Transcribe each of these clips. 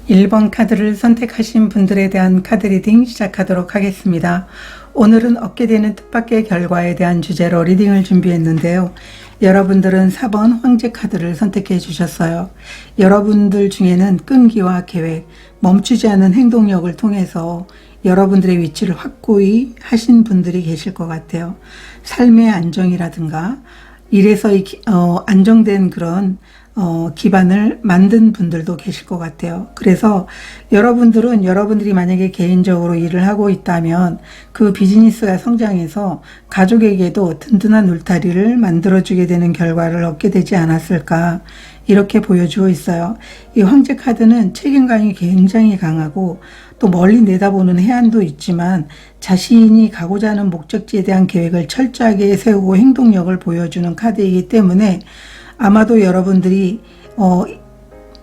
1번 카드를 선택하신 분들에 대한 카드 리딩 시작하도록 하겠습니다. 오늘은 얻게 되는 뜻밖의 결과에 대한 주제로 리딩을 준비했는데요. 여러분들은 4번 황제 카드를 선택해 주셨어요. 여러분들 중에는 끈기와 계획, 멈추지 않은 행동력을 통해서 여러분들의 위치를 확고히 하신 분들이 계실 것 같아요. 삶의 안정이라든가 일에서 안정된 그런 기반을 만든 분들도 계실 것 같아요. 그래서 여러분들이 만약에 개인적으로 일을 하고 있다면 그 비즈니스가 성장해서 가족에게도 든든한 울타리를 만들어주게 되는 결과를 얻게 되지 않았을까, 이렇게 보여주고 있어요. 이 황제 카드는 책임감이 굉장히 강하고 또 멀리 내다보는 해안도 있지만 자신이 가고자 하는 목적지에 대한 계획을 철저하게 세우고 행동력을 보여주는 카드이기 때문에 아마도 여러분들이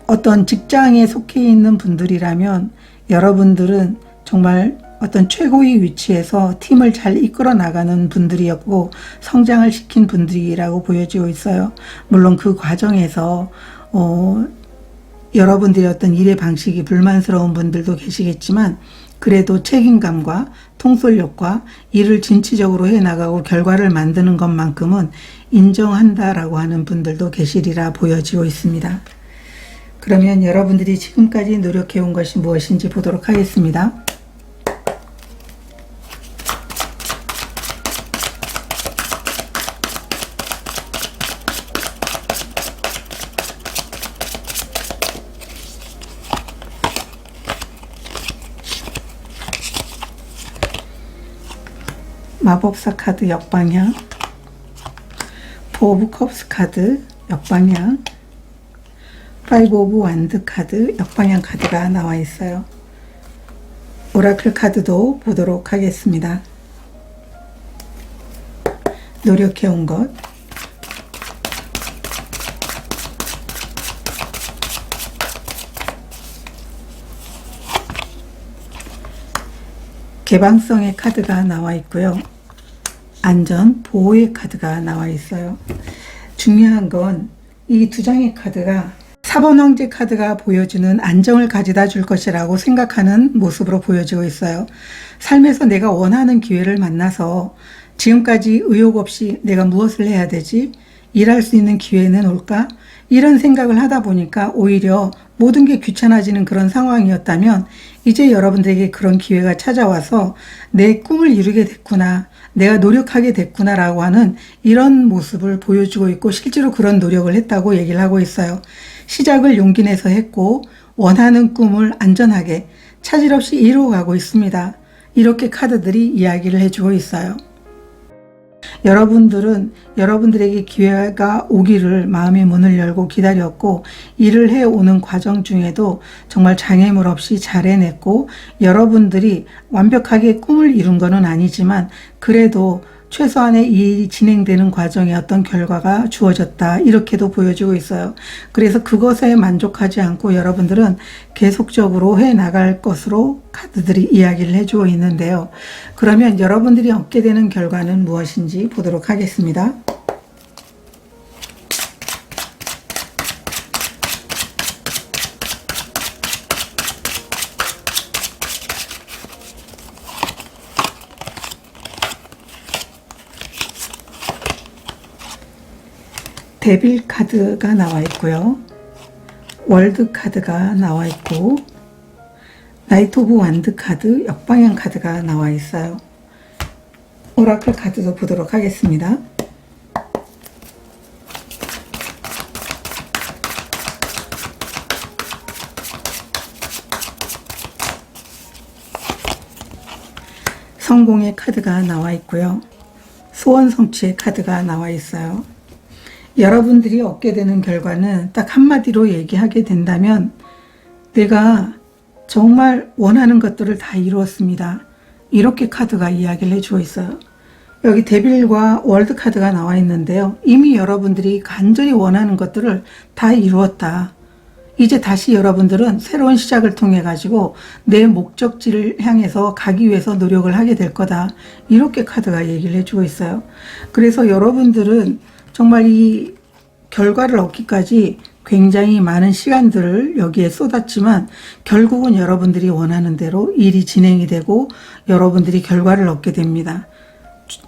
어떤 직장에 속해 있는 분들이라면 여러분들은 정말 어떤 최고의 위치에서 팀을 잘 이끌어 나가는 분들이었고 성장을 시킨 분들이라고 보여지고 있어요. 물론 그 과정에서 여러분들의 어떤 일의 방식이 불만스러운 분들도 계시겠지만 그래도 책임감과 통솔력과 일을 진취적으로 해나가고 결과를 만드는 것만큼은 인정한다라고 하는 분들도 계시리라 보여지고 있습니다. 그러면 여러분들이 지금까지 노력해온 것이 무엇인지 보도록 하겠습니다. 마법사 카드 역방향, 포 오브 컵스 카드 역방향, 파이브 오브 완드 카드 역방향 카드가 나와 있어요. 오라클 카드도 보도록 하겠습니다. 노력해온 것, 개방성의 카드가 나와 있고요. 안전, 보호의 카드가 나와 있어요. 중요한 건 이 두 장의 카드가 4번 황제 카드가 보여주는 안정을 가져다 줄 것이라고 생각하는 모습으로 보여지고 있어요. 삶에서 내가 원하는 기회를 만나서 지금까지 의욕 없이 내가 무엇을 해야 되지? 일할 수 있는 기회는 올까? 이런 생각을 하다 보니까 오히려 모든 게 귀찮아지는 그런 상황이었다면 이제 여러분들에게 그런 기회가 찾아와서 내 꿈을 이루게 됐구나, 내가 노력하게 됐구나 라고 하는 이런 모습을 보여주고 있고 실제로 그런 노력을 했다고 얘기를 하고 있어요. 시작을 용기 내서 했고 원하는 꿈을 안전하게 차질 없이 이루어가고 있습니다. 이렇게 카드들이 이야기를 해주고 있어요. 여러분들은 여러분들에게 기회가 오기를 마음의 문을 열고 기다렸고 일을 해오는 과정 중에도 정말 장애물 없이 잘 해냈고 여러분들이 완벽하게 꿈을 이룬 것은 아니지만 그래도 최소한의 일이 진행되는 과정에 어떤 결과가 주어졌다, 이렇게도 보여주고 있어요. 그래서 그것에 만족하지 않고 여러분들은 계속적으로 해나갈 것으로 카드들이 이야기를 해주고 있는데요. 그러면 여러분들이 얻게 되는 결과는 무엇인지 보도록 하겠습니다. 데빌 카드가 나와 있고요. 월드 카드가 나와 있고 나이트 오브 완드 카드 역방향 카드가 나와 있어요. 오라클 카드도 보도록 하겠습니다. 성공의 카드가 나와 있고요. 소원 성취의 카드가 나와 있어요. 여러분들이 얻게 되는 결과는 딱 한마디로 얘기하게 된다면 내가 정말 원하는 것들을 다 이루었습니다. 이렇게 카드가 이야기를 해주고 있어요. 여기 데빌과 월드 카드가 나와 있는데요. 이미 여러분들이 간절히 원하는 것들을 다 이루었다. 이제 다시 여러분들은 새로운 시작을 통해 가지고 내 목적지를 향해서 가기 위해서 노력을 하게 될 거다. 이렇게 카드가 얘기를 해주고 있어요. 그래서 여러분들은 정말 이 결과를 얻기까지 굉장히 많은 시간들을 여기에 쏟았지만 결국은 여러분들이 원하는 대로 일이 진행이 되고 여러분들이 결과를 얻게 됩니다.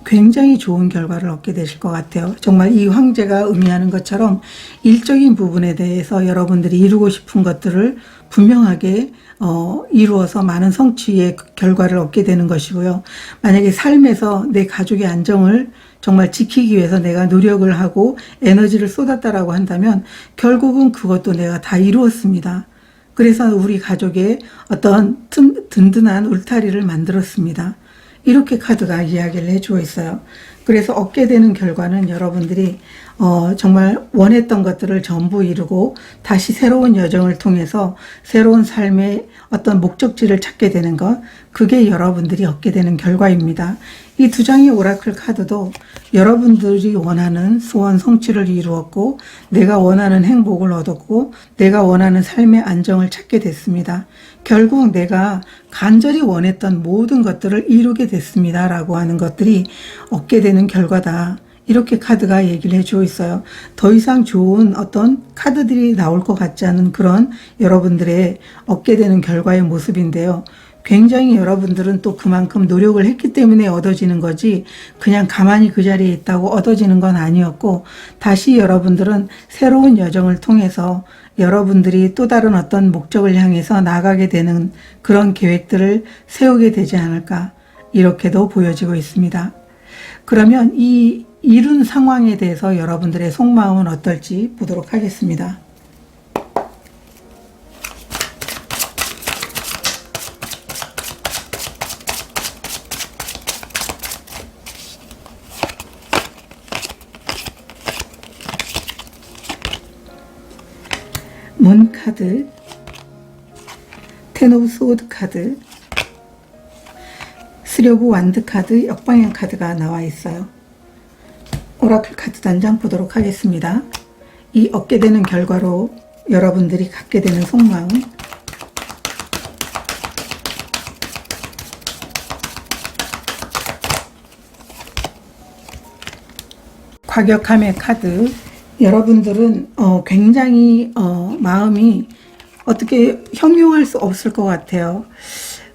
굉장히 좋은 결과를 얻게 되실 것 같아요. 정말 이 황제가 의미하는 것처럼 일적인 부분에 대해서 여러분들이 이루고 싶은 것들을 분명하게 이루어서 많은 성취의 결과를 얻게 되는 것이고요. 만약에 삶에서 내 가족의 안정을 정말 지키기 위해서 내가 노력을 하고 에너지를 쏟았다라고 한다면 결국은 그것도 내가 다 이루었습니다. 그래서 우리 가족의 어떤 든든한 울타리를 만들었습니다. 이렇게 카드가 이야기를 해주고 있어요. 그래서 얻게 되는 결과는 여러분들이 정말 원했던 것들을 전부 이루고 다시 새로운 여정을 통해서 새로운 삶의 어떤 목적지를 찾게 되는 것, 그게 여러분들이 얻게 되는 결과입니다. 이 두 장의 오라클 카드도 여러분들이 원하는 소원 성취를 이루었고 내가 원하는 행복을 얻었고 내가 원하는 삶의 안정을 찾게 됐습니다. 결국 내가 간절히 원했던 모든 것들을 이루게 됐습니다 라고 하는 것들이 얻게 되는 결과다. 이렇게 카드가 얘기를 해주고 있어요. 더 이상 좋은 어떤 카드들이 나올 것 같지 않은 그런 여러분들의 얻게 되는 결과의 모습인데요. 굉장히 여러분들은 또 그만큼 노력을 했기 때문에 얻어지는 거지 그냥 가만히 그 자리에 있다고 얻어지는 건 아니었고 다시 여러분들은 새로운 여정을 통해서 여러분들이 또 다른 어떤 목적을 향해서 나가게 되는 그런 계획들을 세우게 되지 않을까 이렇게도 보여지고 있습니다. 그러면 이 이룬 상황에 대해서 여러분들의 속마음은 어떨지 보도록 하겠습니다. 문 카드, 텐 오브 소드 카드, 쓰려고 완드 카드, 역방향 카드가 나와 있어요. 오라클 카드 단장 보도록 하겠습니다. 이 얻게 되는 결과로 여러분들이 갖게 되는 속마음, 과격함의 카드. 여러분들은 굉장히 마음이 어떻게 형용할 수 없을 것 같아요.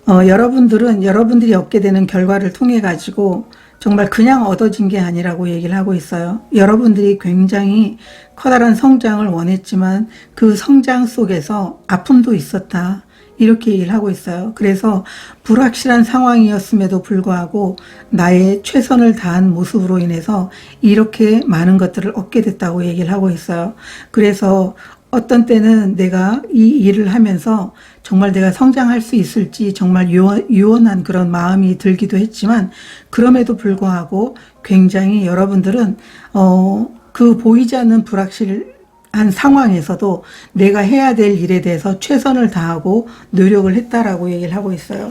여러분들은 여러분들이 얻게 되는 결과를 통해 가지고 정말 그냥 얻어진 게 아니라고 얘기를 하고 있어요. 여러분들이 굉장히 커다란 성장을 원했지만 그 성장 속에서 아픔도 있었다. 이렇게 얘기를 하고 있어요. 그래서 불확실한 상황이었음에도 불구하고 나의 최선을 다한 모습으로 인해서 이렇게 많은 것들을 얻게 됐다고 얘기를 하고 있어요. 그래서 어떤 때는 내가 이 일을 하면서 정말 내가 성장할 수 있을지 정말 유언한 그런 마음이 들기도 했지만 그럼에도 불구하고 굉장히 여러분들은 그 보이지 않는 불확실한 상황에서도 내가 해야 될 일에 대해서 최선을 다하고 노력을 했다라고 얘기를 하고 있어요.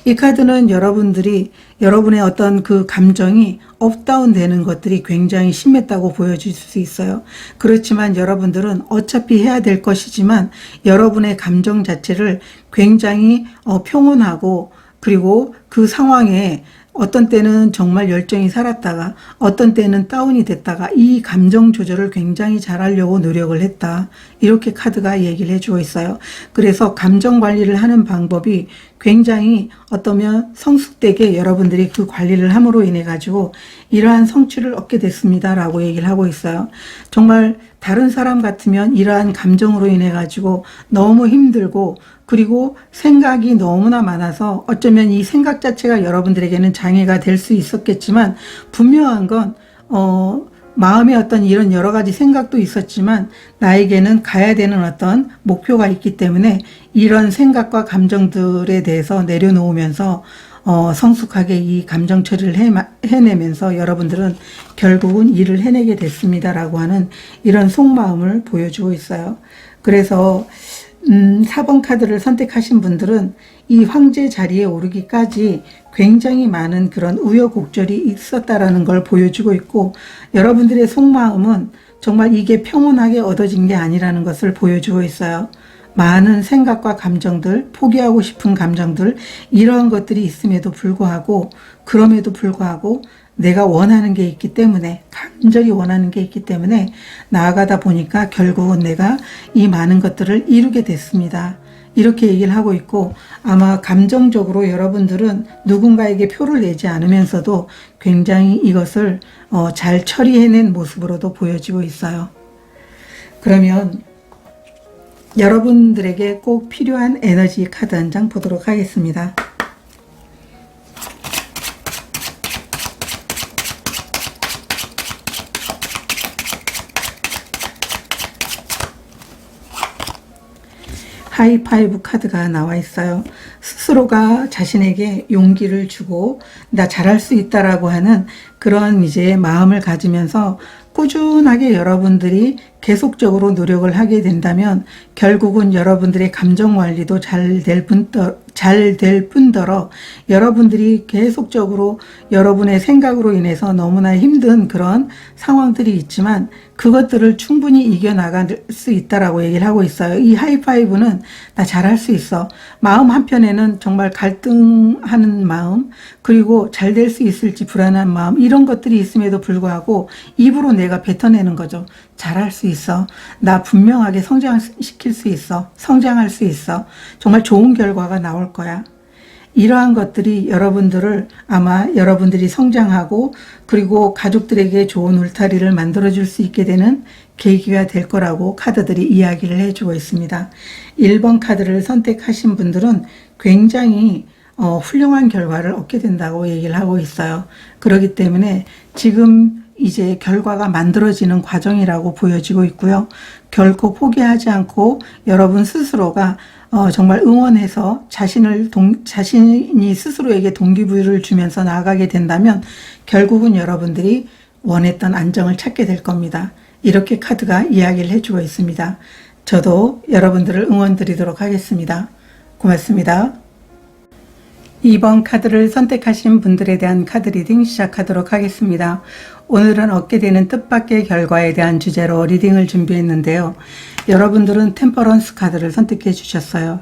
이 카드는 여러분들이 여러분의 어떤 그 감정이 업다운 되는 것들이 굉장히 심했다고 보여줄 수 있어요. 그렇지만 여러분들은 어차피 해야 될 것이지만 여러분의 감정 자체를 굉장히 평온하고 그리고 그 상황에 어떤 때는 정말 열정이 살았다가 어떤 때는 다운이 됐다가 이 감정 조절을 굉장히 잘하려고 노력을 했다. 이렇게 카드가 얘기를 해주고 있어요. 그래서 감정 관리를 하는 방법이 굉장히 어떠면 성숙되게 여러분들이 그 관리를 함으로 인해 가지고 이러한 성취를 얻게 됐습니다 라고 얘기를 하고 있어요. 정말 다른 사람 같으면 이러한 감정으로 인해 가지고 너무 힘들고 그리고 생각이 너무나 많아서 어쩌면 이 생각 자체가 여러분들에게는 장애가 될 수 있었겠지만 분명한 건 마음에 어떤 이런 여러 가지 생각도 있었지만 나에게는 가야 되는 어떤 목표가 있기 때문에 이런 생각과 감정들에 대해서 내려놓으면서 성숙하게 이 감정 처리를 해내면서 여러분들은 결국은 일을 해내게 됐습니다라고 하는 이런 속마음을 보여주고 있어요. 그래서 4번 카드를 선택하신 분들은 이 황제 자리에 오르기까지 굉장히 많은 그런 우여곡절이 있었다라는 걸 보여주고 있고 여러분들의 속마음은 정말 이게 평온하게 얻어진 게 아니라는 것을 보여주고 있어요. 많은 생각과 감정들, 포기하고 싶은 감정들 이러한 것들이 있음에도 불구하고 그럼에도 불구하고 내가 원하는 게 있기 때문에 간절히 원하는 게 있기 때문에 나아가다 보니까 결국은 내가 이 많은 것들을 이루게 됐습니다. 이렇게 얘기를 하고 있고, 아마 감정적으로 여러분들은 누군가에게 표를 내지 않으면서도 굉장히 이것을 잘 처리해낸 모습으로도 보여지고 있어요. 그러면 여러분들에게 꼭 필요한 에너지 카드 한 장 보도록 하겠습니다. 하이파이브 카드가 나와 있어요. 스스로가 자신에게 용기를 주고 나 잘할 수 있다라고 하는 그런 이제 마음을 가지면서 꾸준하게 여러분들이 계속적으로 노력을 하게 된다면 결국은 여러분들의 감정 관리도 잘 될 뿐더러 여러분들이 계속적으로 여러분의 생각으로 인해서 너무나 힘든 그런 상황들이 있지만 그것들을 충분히 이겨나갈 수 있다라고 얘기를 하고 있어요. 이 하이파이브는 나 잘할 수 있어. 마음 한편에는 정말 갈등하는 마음, 그리고 잘 될 수 있을지 불안한 마음, 이런 것들이 있음에도 불구하고 입으로 내가 뱉어내는 거죠. 잘할 수 있어. 나 분명하게 성장시킬 수 있어. 성장할 수 있어. 정말 좋은 결과가 나올 거야. 이러한 것들이 여러분들을 아마 여러분들이 성장하고 그리고 가족들에게 좋은 울타리를 만들어줄 수 있게 되는 계기가 될 거라고 카드들이 이야기를 해주고 있습니다. 1번 카드를 선택하신 분들은 굉장히 훌륭한 결과를 얻게 된다고 얘기를 하고 있어요. 그렇기 때문에 지금 이제 결과가 만들어지는 과정이라고 보여지고 있고요. 결코 포기하지 않고 여러분 스스로가 정말 응원해서 자신이 스스로에게 동기부여를 주면서 나아가게 된다면 결국은 여러분들이 원했던 안정을 찾게 될 겁니다. 이렇게 카드가 이야기를 해주고 있습니다. 저도 여러분들을 응원 드리도록 하겠습니다. 고맙습니다. 2번 카드를 선택하신 분들에 대한 카드 리딩 시작하도록 하겠습니다. 오늘은 얻게 되는 뜻밖의 결과에 대한 주제로 리딩을 준비했는데요. 여러분들은 템퍼런스 카드를 선택해 주셨어요.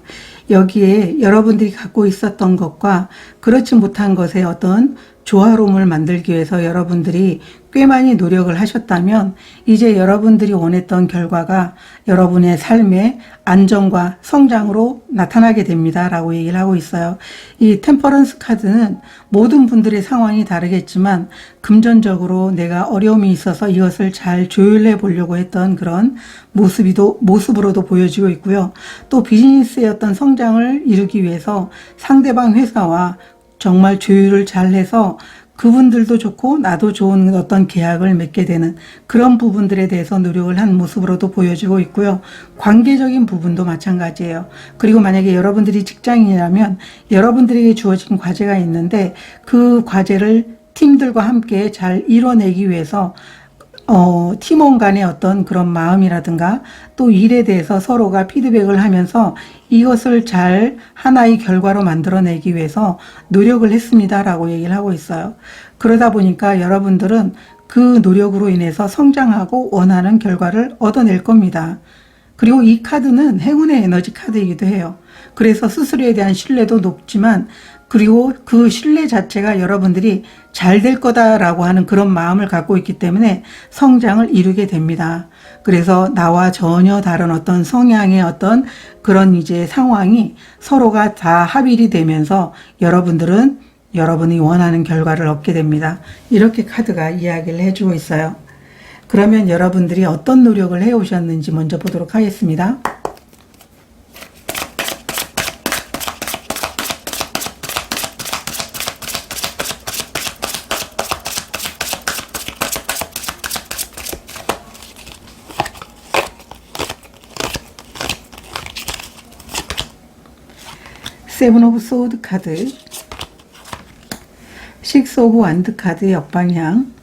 여기에 여러분들이 갖고 있었던 것과 그렇지 못한 것의 어떤 조화로움을 만들기 위해서 여러분들이 꽤 많이 노력을 하셨다면 이제 여러분들이 원했던 결과가 여러분의 삶의 안정과 성장으로 나타나게 됩니다 라고 얘기를 하고 있어요. 이 템퍼런스 카드는 모든 분들의 상황이 다르겠지만 금전적으로 내가 어려움이 있어서 이것을 잘 조율해 보려고 했던 그런 모습으로도 보여지고 있고요. 또 비즈니스의 어떤 성장을 이루기 위해서 상대방 회사와 정말 조율을 잘 해서 그분들도 좋고 나도 좋은 어떤 계약을 맺게 되는 그런 부분들에 대해서 노력을 한 모습으로도 보여지고 있고요. 관계적인 부분도 마찬가지예요. 그리고 만약에 여러분들이 직장인이라면 여러분들에게 주어진 과제가 있는데 그 과제를 팀들과 함께 잘 이뤄내기 위해서 팀원 간의 어떤 그런 마음이라든가 또 일에 대해서 서로가 피드백을 하면서 이것을 잘 하나의 결과로 만들어내기 위해서 노력을 했습니다 라고 얘기를 하고 있어요. 그러다 보니까 여러분들은 그 노력으로 인해서 성장하고 원하는 결과를 얻어낼 겁니다. 그리고 이 카드는 행운의 에너지 카드이기도 해요. 그래서 스스로에 대한 신뢰도 높지만 그리고 그 신뢰 자체가 여러분들이 잘 될 거다라고 하는 그런 마음을 갖고 있기 때문에 성장을 이루게 됩니다. 그래서 나와 전혀 다른 어떤 성향의 어떤 그런 이제 상황이 서로가 다 합일이 되면서 여러분들은 여러분이 원하는 결과를 얻게 됩니다. 이렇게 카드가 이야기를 해주고 있어요. 그러면 여러분들이 어떤 노력을 해오셨는지 먼저 보도록 하겠습니다. 세븐 오브 소드 카드, 식스 오브 완드 카드 역방향,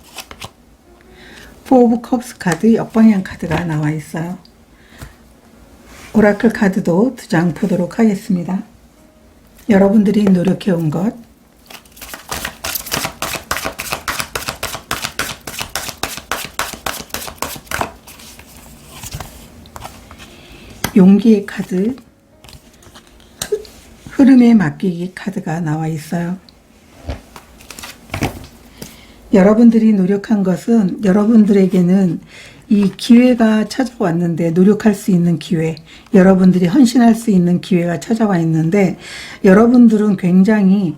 포 오브 컵스 카드 역방향 카드가 나와 있어요. 오라클 카드도 2장 보도록 하겠습니다. 여러분들이 노력해 온 것, 용기의 카드, 흐름에 맡기기 카드가 나와 있어요. 여러분들이 노력한 것은 여러분들에게는 이 기회가 찾아왔는데, 노력할 수 있는 기회, 여러분들이 헌신할 수 있는 기회가 찾아와 있는데, 여러분들은 굉장히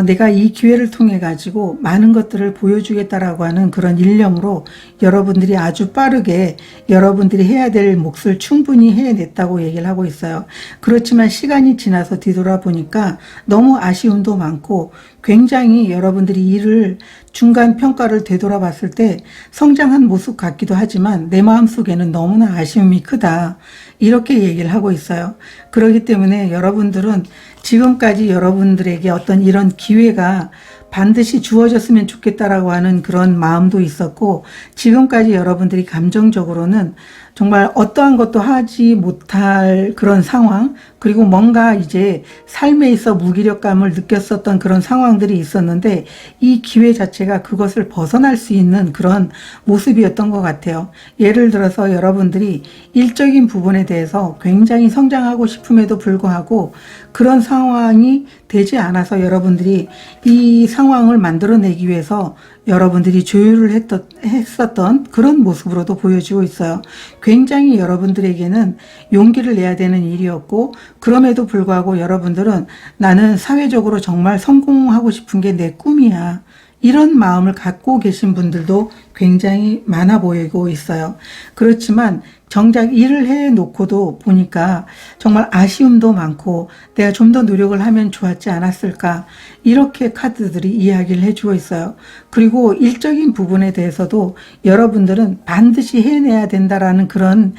내가 이 기회를 통해 가지고 많은 것들을 보여주겠다라고 하는 그런 일념으로 여러분들이 아주 빠르게 여러분들이 해야 될 몫을 충분히 해냈다고 얘기를 하고 있어요. 그렇지만 시간이 지나서 뒤돌아보니까 너무 아쉬움도 많고, 굉장히 여러분들이 일을 중간 평가를 되돌아봤을 때 성장한 모습 같기도 하지만 내 마음속에는 너무나 아쉬움이 크다, 이렇게 얘기를 하고 있어요. 그렇기 때문에 여러분들은 지금까지 여러분들에게 어떤 이런 기회가 반드시 주어졌으면 좋겠다라고 하는 그런 마음도 있었고, 지금까지 여러분들이 감정적으로는 정말 어떠한 것도 하지 못할 그런 상황, 그리고 뭔가 이제 삶에 있어 무기력감을 느꼈었던 그런 상황들이 있었는데, 이 기회 자체가 그것을 벗어날 수 있는 그런 모습이었던 것 같아요. 예를 들어서 여러분들이 일적인 부분에 대해서 굉장히 성장하고 싶음에도 불구하고 그런 상황이 되지 않아서 여러분들이 이 상황을 만들어내기 위해서 여러분들이 조율을 했었던 그런 모습으로도 보여지고 있어요. 굉장히 여러분들에게는 용기를 내야 되는 일이었고, 그럼에도 불구하고 여러분들은 나는 사회적으로 정말 성공하고 싶은 게 내 꿈이야, 이런 마음을 갖고 계신 분들도 굉장히 많아 보이고 있어요. 그렇지만 정작 일을 해놓고도 보니까 정말 아쉬움도 많고, 내가 좀 더 노력을 하면 좋았지 않았을까, 이렇게 카드들이 이야기를 해주고 있어요. 그리고 일적인 부분에 대해서도 여러분들은 반드시 해내야 된다라는 그런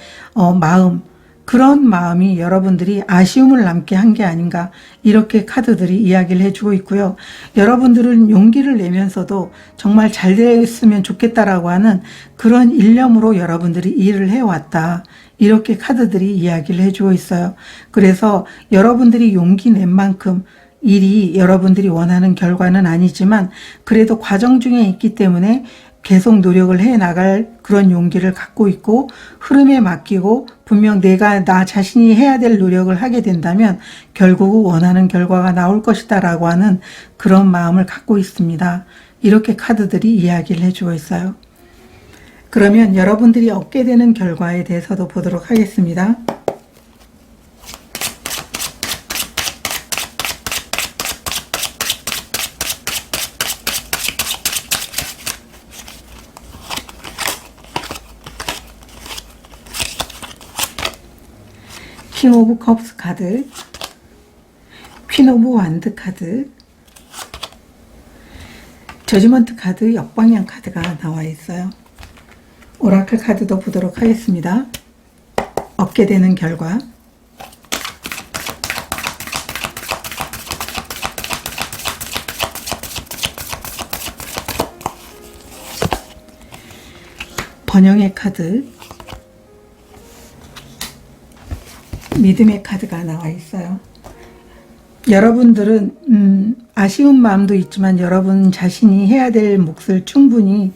마음, 그런 마음이 여러분들이 아쉬움을 남게 한 게 아닌가, 이렇게 카드들이 이야기를 해주고 있고요. 여러분들은 용기를 내면서도 정말 잘 됐으면 좋겠다라고 하는 그런 일념으로 여러분들이 일을 해왔다, 이렇게 카드들이 이야기를 해주고 있어요. 그래서 여러분들이 용기 낸 만큼 일이 여러분들이 원하는 결과는 아니지만 그래도 과정 중에 있기 때문에 계속 노력을 해 나갈 그런 용기를 갖고 있고, 흐름에 맡기고 분명 내가 나 자신이 해야 될 노력을 하게 된다면 결국 원하는 결과가 나올 것이다 라고 하는 그런 마음을 갖고 있습니다. 이렇게 카드들이 이야기를 해주고 있어요. 그러면 여러분들이 얻게 되는 결과에 대해서도 보도록 하겠습니다. 킹 오브 컵스 카드, 퀸 오브 완드 카드, 저지먼트 카드, 역방향 카드가 나와 있어요. 오라클 카드도 보도록 하겠습니다. 얻게 되는 결과, 번영의 카드, 믿음의 카드가 나와 있어요. 여러분들은 아쉬운 마음도 있지만 여러분 자신이 해야 될 몫을 충분히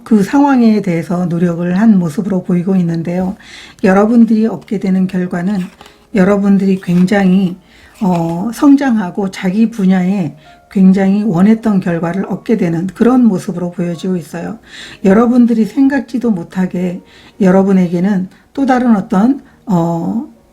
그 상황에 대해서 노력을 한 모습으로 보이고 있는데요. 여러분들이 얻게 되는 결과는 여러분들이 굉장히 성장하고 자기 분야에 굉장히 원했던 결과를 얻게 되는 그런 모습으로 보여지고 있어요. 여러분들이 생각지도 못하게 여러분에게는 또 다른 어떤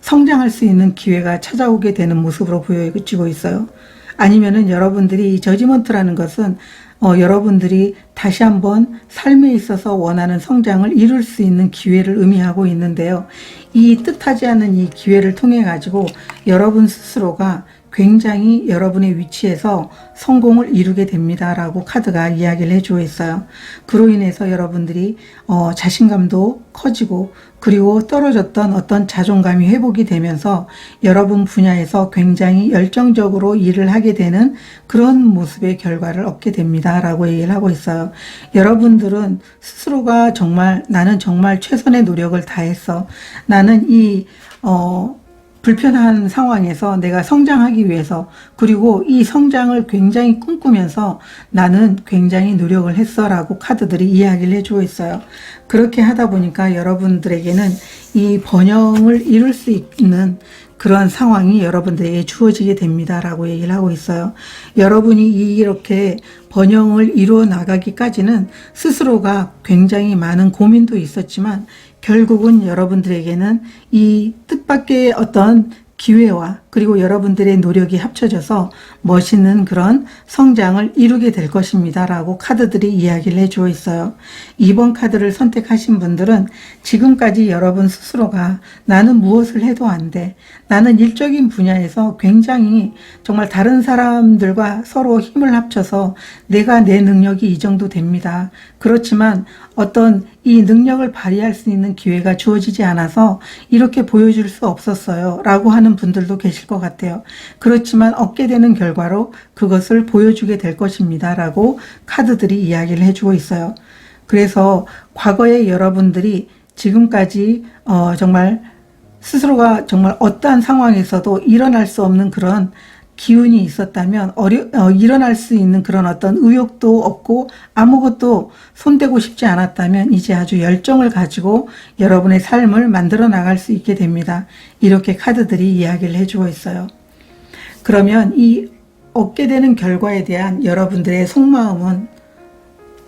성장할 수 있는 기회가 찾아오게 되는 모습으로 보여지고 있어요. 아니면은 여러분들이 이 저지먼트라는 것은 여러분들이 다시 한번 삶에 있어서 원하는 성장을 이룰 수 있는 기회를 의미하고 있는데요. 이 뜻하지 않은 이 기회를 통해 가지고 여러분 스스로가 굉장히 여러분의 위치에서 성공을 이루게 됩니다라고 카드가 이야기를 해주고 있어요. 그로 인해서 여러분들이 자신감도 커지고, 그리고 떨어졌던 어떤 자존감이 회복이 되면서 여러분 분야에서 굉장히 열정적으로 일을 하게 되는 그런 모습의 결과를 얻게 됩니다라고 얘기를 하고 있어요. 여러분들은 스스로가 정말 나는 정말 최선의 노력을 다했어, 나는 이 불편한 상황에서 내가 성장하기 위해서, 그리고 이 성장을 굉장히 꿈꾸면서 나는 굉장히 노력을 했어 라고 카드들이 이야기를 해주고 있어요. 그렇게 하다 보니까 여러분들에게는 이 번영을 이룰 수 있는 그러한 상황이 여러분들에게 주어지게 됩니다 라고 얘기를 하고 있어요. 여러분이 이렇게 번영을 이루어 나가기까지는 스스로가 굉장히 많은 고민도 있었지만 결국은 여러분들에게는 이 뜻밖의 어떤 기회와 그리고 여러분들의 노력이 합쳐져서 멋있는 그런 성장을 이루게 될 것입니다 라고 카드들이 이야기를 해주고 있어요. 이번 카드를 선택하신 분들은 지금까지 여러분 스스로가 나는 무엇을 해도 안 돼, 나는 일적인 분야에서 굉장히 정말 다른 사람들과 서로 힘을 합쳐서 내가 내 능력이 이 정도 됩니다. 그렇지만 어떤 이 능력을 발휘할 수 있는 기회가 주어지지 않아서 이렇게 보여줄 수 없었어요 라고 하는 분들도 계실 것 같아요. 그렇지만 얻게 되는 결과로 그것을 보여주게 될 것입니다 라고 카드들이 이야기를 해주고 있어요. 그래서 과거에 여러분들이 지금까지 정말 스스로가 정말 어떠한 상황에서도 일어날 수 없는 그런 기운이 있었다면 일어날 수 있는 그런 어떤 의욕도 없고 아무것도 손대고 싶지 않았다면 이제 아주 열정을 가지고 여러분의 삶을 만들어 나갈 수 있게 됩니다. 이렇게 카드들이 이야기를 해주고 있어요. 그러면 이 얻게 되는 결과에 대한 여러분들의 속마음은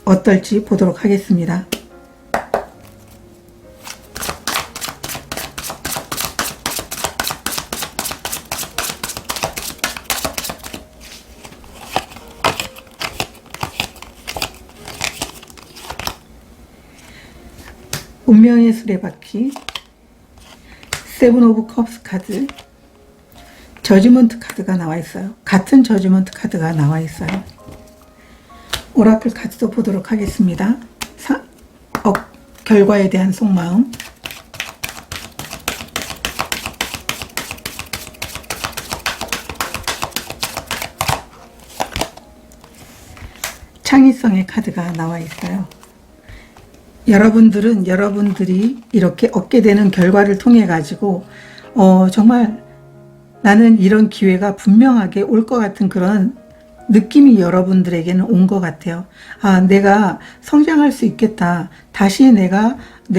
어떨지 보도록 하겠습니다. 운명의 수레바퀴, 세븐 오브 컵스 카드, 저지먼트 카드가 나와 있어요. 같은 저지먼트 카드가 나와 있어요. 오라클 카드도 보도록 하겠습니다. 결과에 대한 속마음, 창의성의 카드가 나와 있어요. 여러분들은 여러분들이 이렇게 얻게 되는 결과를 통해 가지고 정말 나는 이런 기회가 분명하게 올 것 같은 그런 느낌이 여러분들에게는 온 것 같아요. 아, 내가 성장할 수 있겠다. 다시 내가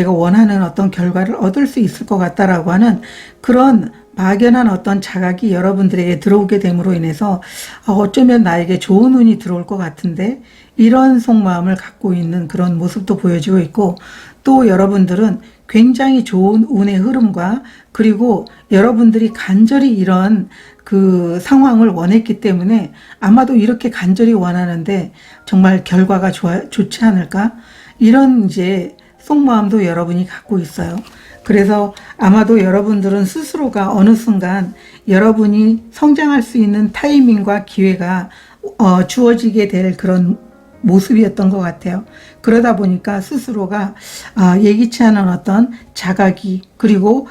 원하는 어떤 결과를 얻을 수 있을 것 같다라고 하는 그런 막연한 어떤 자각이 여러분들에게 들어오게 됨으로 인해서 어쩌면 나에게 좋은 운이 들어올 것 같은데 이런 속마음을 갖고 있는 그런 모습도 보여지고 있고, 또 여러분들은 굉장히 좋은 운의 흐름과 그리고 여러분들이 간절히 이런 그 상황을 원했기 때문에 아마도 이렇게 간절히 원하는데 정말 결과가 좋지 않을까? 이런 이제 속마음도 여러분이 갖고 있어요. 그래서 아마도 여러분들은 스스로가 어느 순간 여러분이 성장할 수 있는 타이밍과 기회가 주어지게 될 그런 모습이었던 것 같아요. 그러다 보니까 스스로가 예기치 않은 어떤 자각이 그리고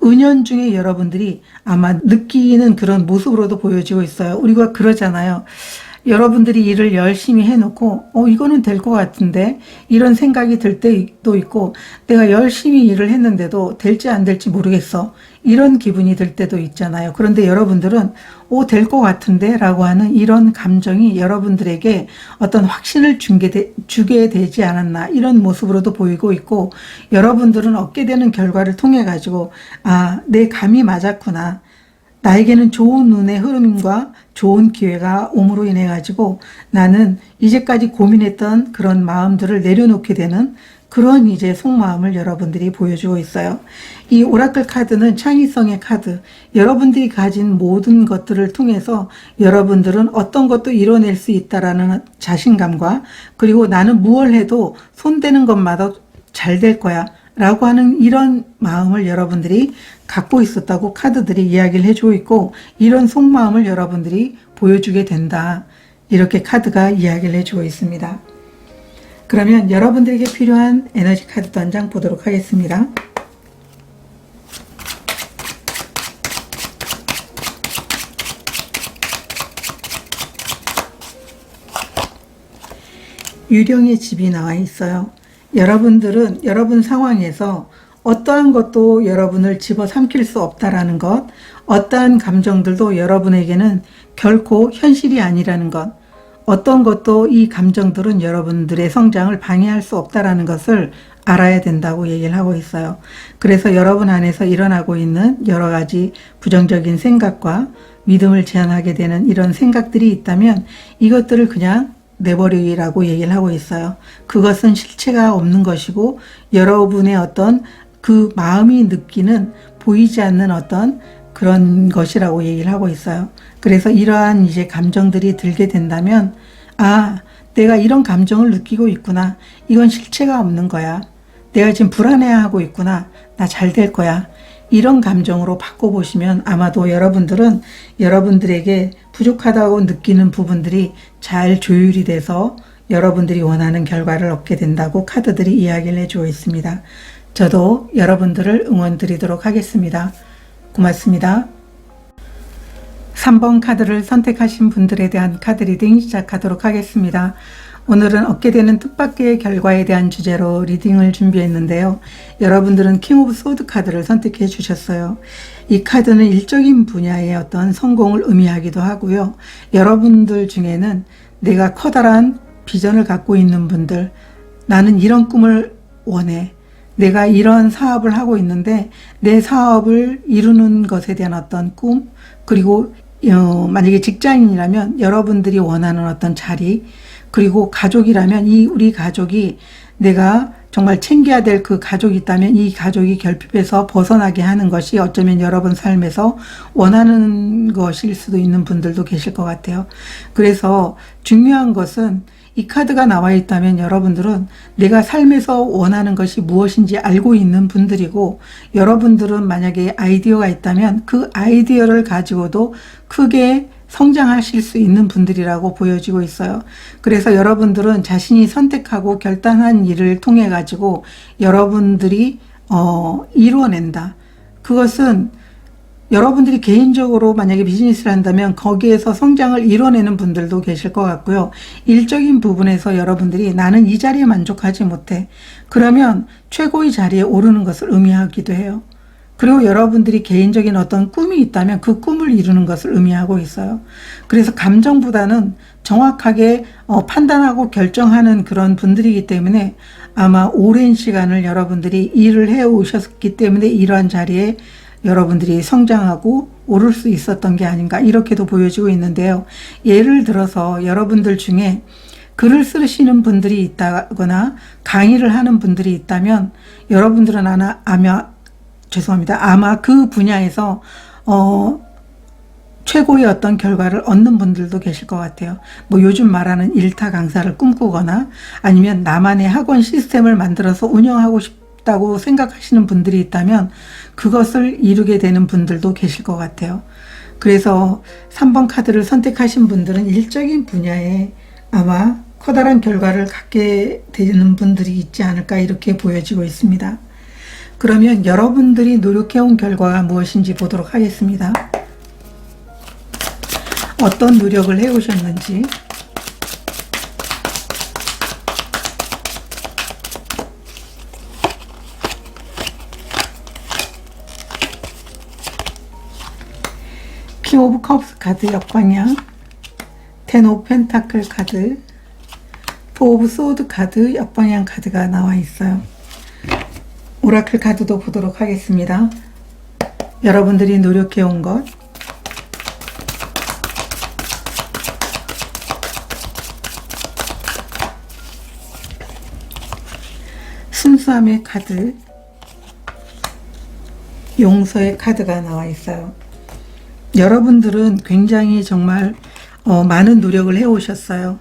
은연중에 여러분들이 아마 느끼는 그런 모습으로도 보여지고 있어요. 우리가 그러잖아요. 여러분들이 일을 열심히 해놓고 이거는 될 것 같은데 이런 생각이 들 때도 있고, 내가 열심히 일을 했는데도 될지 안 될지 모르겠어 이런 기분이 들 때도 있잖아요. 그런데 여러분들은 될 것 같은데 라고 하는 이런 감정이 여러분들에게 어떤 확신을 주게 되지 않았나, 이런 모습으로도 보이고 있고, 여러분들은 얻게 되는 결과를 통해 가지고 내 감이 맞았구나, 나에게는 좋은 운의 흐름과 좋은 기회가 옴으로 인해 가지고 나는 이제까지 고민했던 그런 마음들을 내려놓게 되는 그런 이제 속마음을 여러분들이 보여주고 있어요. 이 오라클 카드는 창의성의 카드, 여러분들이 가진 모든 것들을 통해서 여러분들은 어떤 것도 이뤄낼 수 있다라는 자신감과, 그리고 나는 무엇을 해도 손대는 것마다 잘 될 거야 라고 하는 이런 마음을 여러분들이 갖고 있었다고 카드들이 이야기를 해주고 있고, 이런 속마음을 여러분들이 보여주게 된다, 이렇게 카드가 이야기를 해주고 있습니다. 그러면 여러분들에게 필요한 에너지 카드 한 장 보도록 하겠습니다. 유령의 집이 나와 있어요. 여러분들은 여러분 상황에서 어떠한 것도 여러분을 집어삼킬 수 없다라는 것, 어떠한 감정들도 여러분에게는 결코 현실이 아니라는 것, 어떤 것도 이 감정들은 여러분들의 성장을 방해할 수 없다라는 것을 알아야 된다고 얘기를 하고 있어요. 그래서 여러분 안에서 일어나고 있는 여러 가지 부정적인 생각과 믿음을 제한하게 되는 이런 생각들이 있다면 이것들을 그냥 내버리라고 얘기를 하고 있어요. 그것은 실체가 없는 것이고 여러분의 어떤 그 마음이 느끼는 보이지 않는 어떤 그런 것이라고 얘기를 하고 있어요. 그래서 이러한 이제 감정들이 들게 된다면 아, 내가 이런 감정을 느끼고 있구나. 이건 실체가 없는 거야. 내가 지금 불안해하고 있구나. 나 잘 될 거야. 이런 감정으로 바꿔보시면 아마도 여러분들은 여러분들에게 부족하다고 느끼는 부분들이 잘 조율이 돼서 여러분들이 원하는 결과를 얻게 된다고 카드들이 이야기를 해주고 있습니다. 저도 여러분들을 응원 드리도록 하겠습니다. 고맙습니다. 3번 카드를 선택하신 분들에 대한 카드 리딩 시작하도록 하겠습니다. 오늘은 얻게 되는 뜻밖의 결과에 대한 주제로 리딩을 준비했는데요. 여러분들은 킹 오브 소드 카드를 선택해 주셨어요. 이 카드는 일적인 분야의 어떤 성공을 의미하기도 하고요. 여러분들 중에는 내가 커다란 비전을 갖고 있는 분들, 나는 이런 꿈을 원해. 내가 이런 사업을 하고 있는데 내 사업을 이루는 것에 대한 어떤 꿈, 그리고 만약에 직장인이라면 여러분들이 원하는 어떤 자리, 그리고 가족이라면 우리 가족이 내가 정말 챙겨야 될 그 가족이 있다면 이 가족이 결핍에서 벗어나게 하는 것이 어쩌면 여러분 삶에서 원하는 것일 수도 있는 분들도 계실 것 같아요. 그래서 중요한 것은 이 카드가 나와 있다면 여러분들은 내가 삶에서 원하는 것이 무엇인지 알고 있는 분들이고, 여러분들은 만약에 아이디어가 있다면 그 아이디어를 가지고도 크게 성장하실 수 있는 분들이라고 보여지고 있어요. 그래서 여러분들은 자신이 선택하고 결단한 일을 통해 가지고 여러분들이 이루어낸다. 그것은 여러분들이 개인적으로 만약에 비즈니스를 한다면 거기에서 성장을 이뤄내는 분들도 계실 것 같고요. 일적인 부분에서 여러분들이 나는 이 자리에 만족하지 못해. 그러면 최고의 자리에 오르는 것을 의미하기도 해요. 그리고 여러분들이 개인적인 어떤 꿈이 있다면 그 꿈을 이루는 것을 의미하고 있어요. 그래서 감정보다는 정확하게 판단하고 결정하는 그런 분들이기 때문에 아마 오랜 시간을 여러분들이 일을 해오셨기 때문에 이러한 자리에 여러분들이 성장하고 오를 수 있었던 게 아닌가 이렇게도 보여지고 있는데요. 예를 들어서 여러분들 중에 글을 쓰시는 분들이 있다거나 강의를 하는 분들이 있다면 여러분들은 아마 그 분야에서 최고의 어떤 결과를 얻는 분들도 계실 것 같아요. 뭐 요즘 말하는 일타 강사를 꿈꾸거나 아니면 나만의 학원 시스템을 만들어서 운영하고 싶다고 생각하시는 분들이 있다면 그것을 이루게 되는 분들도 계실 것 같아요. 그래서 3번 카드를 선택하신 분들은 일적인 분야에 아마 커다란 결과를 갖게 되는 분들이 있지 않을까 이렇게 보여지고 있습니다. 그러면 여러분들이 노력해온 결과가 무엇인지 보도록 하겠습니다. 어떤 노력을 해오셨는지. 킹 오브 컵스 카드 역방향, 텐 오브 펜타클 카드, 포 오브 소드 카드 역방향 카드가 나와 있어요. 오라클 카드도 보도록 하겠습니다. 여러분들이 노력해온 것, 순수함의 카드, 용서의 카드가 나와 있어요. 여러분들은 굉장히 정말 많은 노력을 해오셨어요.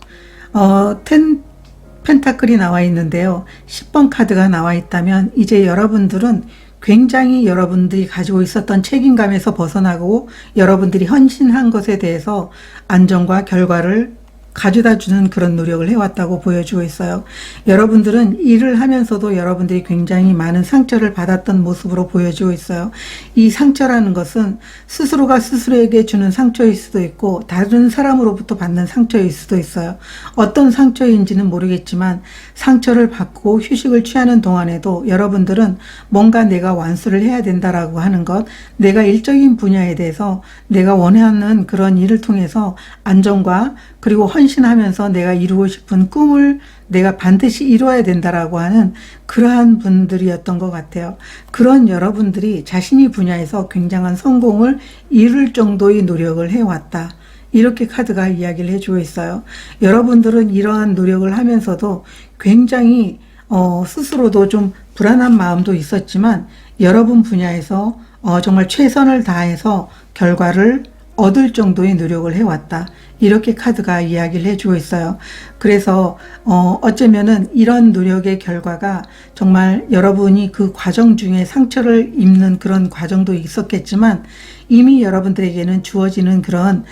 펜타클이 나와 있는데요. 10번 카드가 나와 있다면 이제 여러분들은 굉장히 여러분들이 가지고 있었던 책임감에서 벗어나고 여러분들이 헌신한 것에 대해서 안정과 결과를 가져다 주는 그런 노력을 해왔다고 보여주고 있어요. 여러분들은 일을 하면서도 여러분들이 굉장히 많은 상처를 받았던 모습으로 보여지고 있어요. 이 상처라는 것은 스스로가 스스로에게 주는 상처일 수도 있고 다른 사람으로부터 받는 상처일 수도 있어요. 어떤 상처인지는 모르겠지만 상처를 받고 휴식을 취하는 동안에도 여러분들은 뭔가 내가 완수를 해야 된다라고 하는 것, 내가 일적인 분야에 대해서 내가 원하는 그런 일을 통해서 안정과 그리고 헌신하면서 내가 이루고 싶은 꿈을 내가 반드시 이루어야 된다라고 하는 그러한 분들이었던 것 같아요. 그런 여러분들이 자신이 분야에서 굉장한 성공을 이룰 정도의 노력을 해왔다. 이렇게 카드가 이야기를 해주고 있어요. 여러분들은 이러한 노력을 하면서도 굉장히 스스로도 좀 불안한 마음도 있었지만 여러분 분야에서 정말 최선을 다해서 결과를 얻을 정도의 노력을 해왔다. 이렇게 카드가 이야기를 해주고 있어요. 그래서 어쩌면은 이런 노력의 결과가 정말 여러분이 그 과정 중에 상처를 입는 그런 과정도 있었겠지만 이미 여러분들에게는 주어지는 그런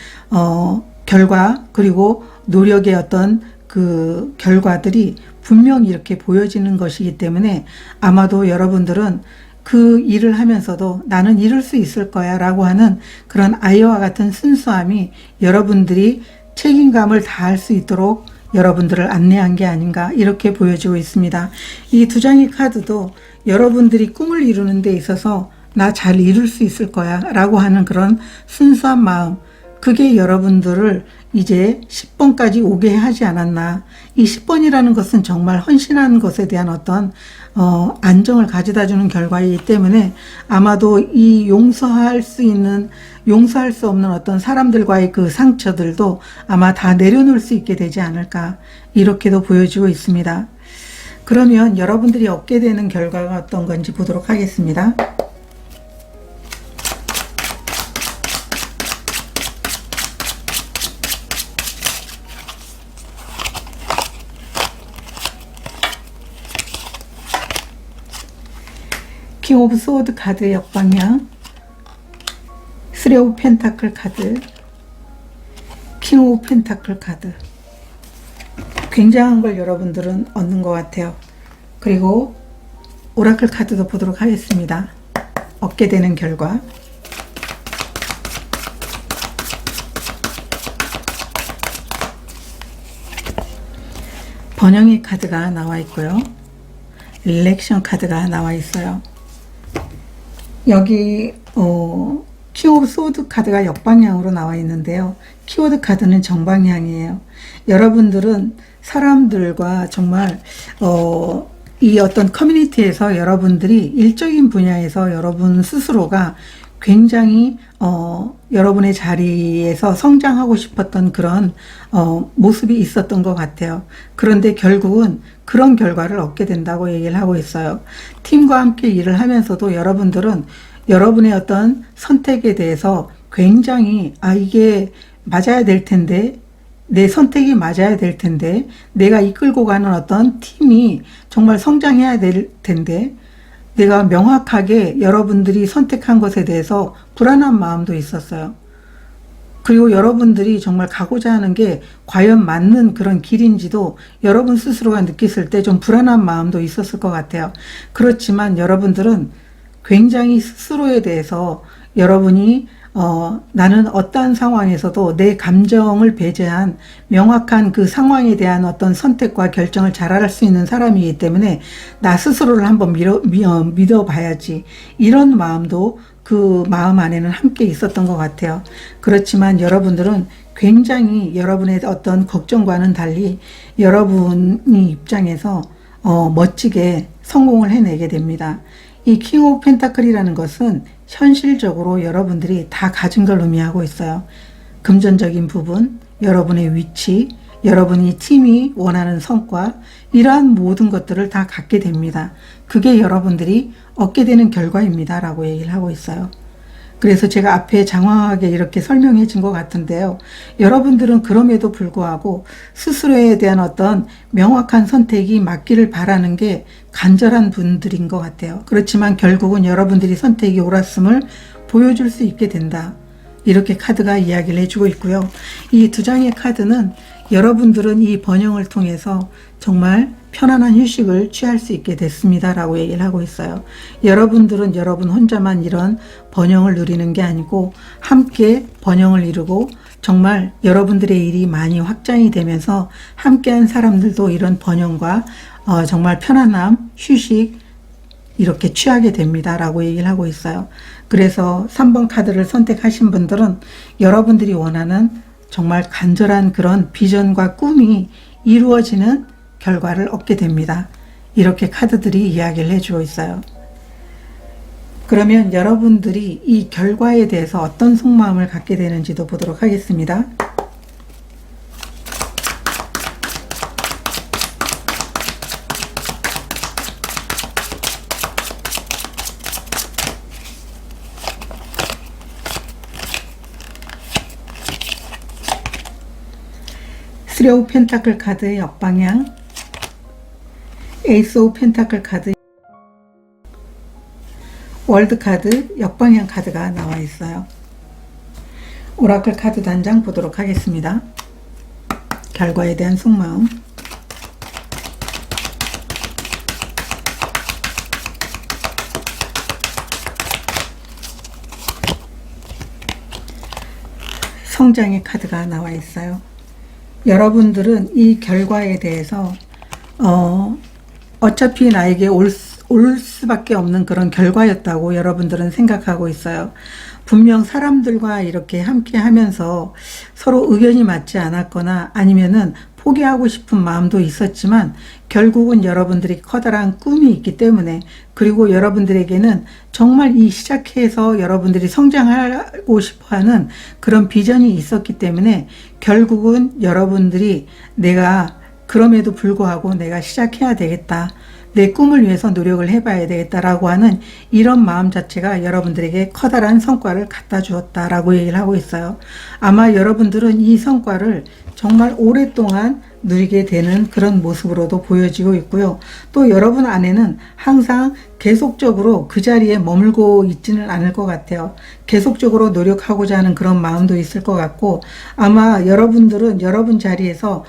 결과 그리고 노력의 어떤 그 결과들이 분명히 이렇게 보여지는 것이기 때문에 아마도 여러분들은 그 일을 하면서도 나는 이룰 수 있을 거야 라고 하는 그런 아이와 같은 순수함이 여러분들이 책임감을 다할 수 있도록 여러분들을 안내한 게 아닌가 이렇게 보여지고 있습니다. 이 두 장의 카드도 여러분들이 꿈을 이루는 데 있어서 나 잘 이룰 수 있을 거야 라고 하는 그런 순수한 마음, 그게 여러분들을 이제 10번까지 오게 하지 않았나. 이 10번이라는 것은 정말 헌신하는 것에 대한 어떤 안정을 가져다 주는 결과이기 때문에 아마도 이 용서할 수 없는 어떤 사람들과의 그 상처들도 아마 다 내려놓을 수 있게 되지 않을까 이렇게도 보여지고 있습니다. 그러면 여러분들이 얻게 되는 결과가 어떤 건지 보도록 하겠습니다. 킹 오브 소드 카드 역방향, 쓰리 오브 펜타클 카드, 킹 오브 펜타클 카드. 굉장한 걸 여러분들은 얻는 것 같아요. 그리고 오라클 카드도 보도록 하겠습니다. 얻게 되는 결과. 번영의 카드가 나와 있고요. 릴렉션 카드가 나와 있어요. 여기 킹 오브 소드 카드가 역방향으로 나와 있는데요. 키워드 카드는 정방향이에요. 여러분들은 사람들과 정말 이 어떤 커뮤니티에서 여러분들이 일적인 분야에서 여러분 스스로가 굉장히 여러분의 자리에서 성장하고 싶었던 그런 모습이 있었던 것 같아요. 그런데 결국은 그런 결과를 얻게 된다고 얘기를 하고 있어요. 팀과 함께 일을 하면서도 여러분들은 여러분의 어떤 선택에 대해서 굉장히 이게 맞아야 될 텐데, 내 선택이 맞아야 될 텐데, 내가 이끌고 가는 어떤 팀이 정말 성장해야 될 텐데, 내가 명확하게 여러분들이 선택한 것에 대해서 불안한 마음도 있었어요. 그리고 여러분들이 정말 가고자 하는 게 과연 맞는 그런 길인지도 여러분 스스로가 느꼈을 때 좀 불안한 마음도 있었을 것 같아요. 그렇지만 여러분들은 굉장히 스스로에 대해서 여러분이 나는 어떠한 상황에서도 내 감정을 배제한 명확한 그 상황에 대한 어떤 선택과 결정을 잘할 수 있는 사람이기 때문에 나 스스로를 한번 믿어봐야지, 이런 마음도 그 마음 안에는 함께 있었던 것 같아요. 그렇지만 여러분들은 굉장히 여러분의 어떤 걱정과는 달리 여러분이 입장에서 멋지게 성공을 해내게 됩니다. 이 킹 오브 펜타클이라는 것은 현실적으로 여러분들이 다 가진 걸 의미하고 있어요. 금전적인 부분, 여러분의 위치, 여러분이 팀이 원하는 성과, 이러한 모든 것들을 다 갖게 됩니다. 그게 여러분들이 얻게 되는 결과입니다 라고 얘기를 하고 있어요. 그래서 제가 앞에 장황하게 이렇게 설명해 준 것 같은데요. 여러분들은 그럼에도 불구하고 스스로에 대한 어떤 명확한 선택이 맞기를 바라는 게 간절한 분들인 것 같아요. 그렇지만 결국은 여러분들이 선택이 옳았음을 보여줄 수 있게 된다. 이렇게 카드가 이야기를 해주고 있고요. 이 두 장의 카드는 여러분들은 이 번영을 통해서 정말 편안한 휴식을 취할 수 있게 됐습니다 라고 얘기를 하고 있어요. 여러분들은 여러분 혼자만 이런 번영을 누리는 게 아니고 함께 번영을 이루고 정말 여러분들의 일이 많이 확장이 되면서 함께한 사람들도 이런 번영과 정말 편안함, 휴식 이렇게 취하게 됩니다 라고 얘기를 하고 있어요. 그래서 3번 카드를 선택하신 분들은 여러분들이 원하는 정말 간절한 그런 비전과 꿈이 이루어지는 결과를 얻게 됩니다. 이렇게 카드들이 이야기를 해주고 있어요. 그러면 여러분들이 이 결과에 대해서 어떤 속마음을 갖게 되는지도 보도록 하겠습니다. 쓰리 오브 펜타클 카드의 역방향, 에이스 오브 펜타클 카드, 월드 카드, 역방향 카드가 나와 있어요. 오라클 카드 단장 보도록 하겠습니다. 결과에 대한 속마음. 성장의 카드가 나와 있어요. 여러분들은 이 결과에 대해서 어차피 나에게 올 수밖에 없는 그런 결과였다고 여러분들은 생각하고 있어요. 분명 사람들과 이렇게 함께 하면서 서로 의견이 맞지 않았거나 아니면은 포기하고 싶은 마음도 있었지만 결국은 여러분들이 커다란 꿈이 있기 때문에, 그리고 여러분들에게는 정말 이 시작해서 여러분들이 성장하고 싶어하는 그런 비전이 있었기 때문에 결국은 여러분들이 내가 그럼에도 불구하고 내가 시작해야 되겠다, 내 꿈을 위해서 노력을 해봐야 되겠다라고 하는 이런 마음 자체가 여러분들에게 커다란 성과를 갖다 주었다라고 얘기를 하고 있어요. 아마 여러분들은 이 성과를 정말 오랫동안 누리게 되는 그런 모습으로도 보여지고 있고요. 또 여러분 안에는 항상 계속적으로 그 자리에 머물고 있지는 않을 것 같아요. 계속적으로 노력하고자 하는 그런 마음도 있을 것 같고, 아마 여러분들은 여러분 자리에서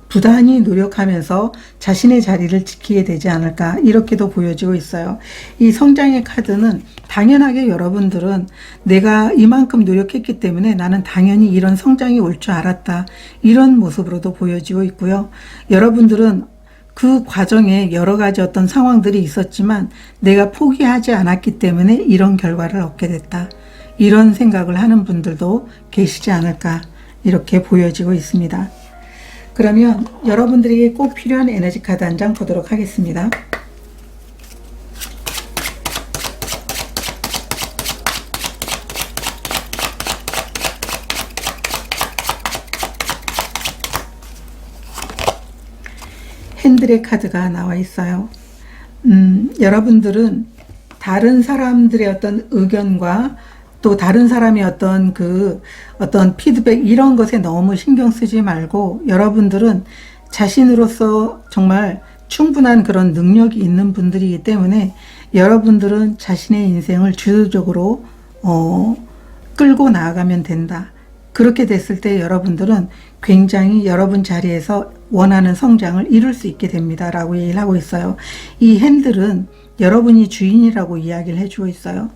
부단히 노력하면서 자신의 자리를 지키게 되지 않을까, 이렇게도 보여지고 있어요. 이 성장의 카드는 당연하게 여러분들은 내가 이만큼 노력했기 때문에 나는 당연히 이런 성장이 올 줄 알았다, 이런 모습으로도 보여지고 있고요. 여러분들은 그 과정에 여러 가지 어떤 상황들이 있었지만 내가 포기하지 않았기 때문에 이런 결과를 얻게 됐다, 이런 생각을 하는 분들도 계시지 않을까, 이렇게 보여지고 있습니다. 그러면 여러분들에게 꼭 필요한 에너지 카드 한 장 보도록 하겠습니다. 핸들의 카드가 나와 있어요. 여러분들은 다른 사람들의 어떤 의견과 또 다른 사람의 어떤 피드백, 이런 것에 너무 신경 쓰지 말고, 여러분들은 자신으로서 정말 충분한 그런 능력이 있는 분들이기 때문에 여러분들은 자신의 인생을 주도적으로 끌고 나아가면 된다. 그렇게 됐을 때 여러분들은 굉장히 여러분 자리에서 원하는 성장을 이룰 수 있게 됩니다 라고 얘기를 하고 있어요. 이 핸들은 여러분이 주인이라고 이야기를 해주고 있어요.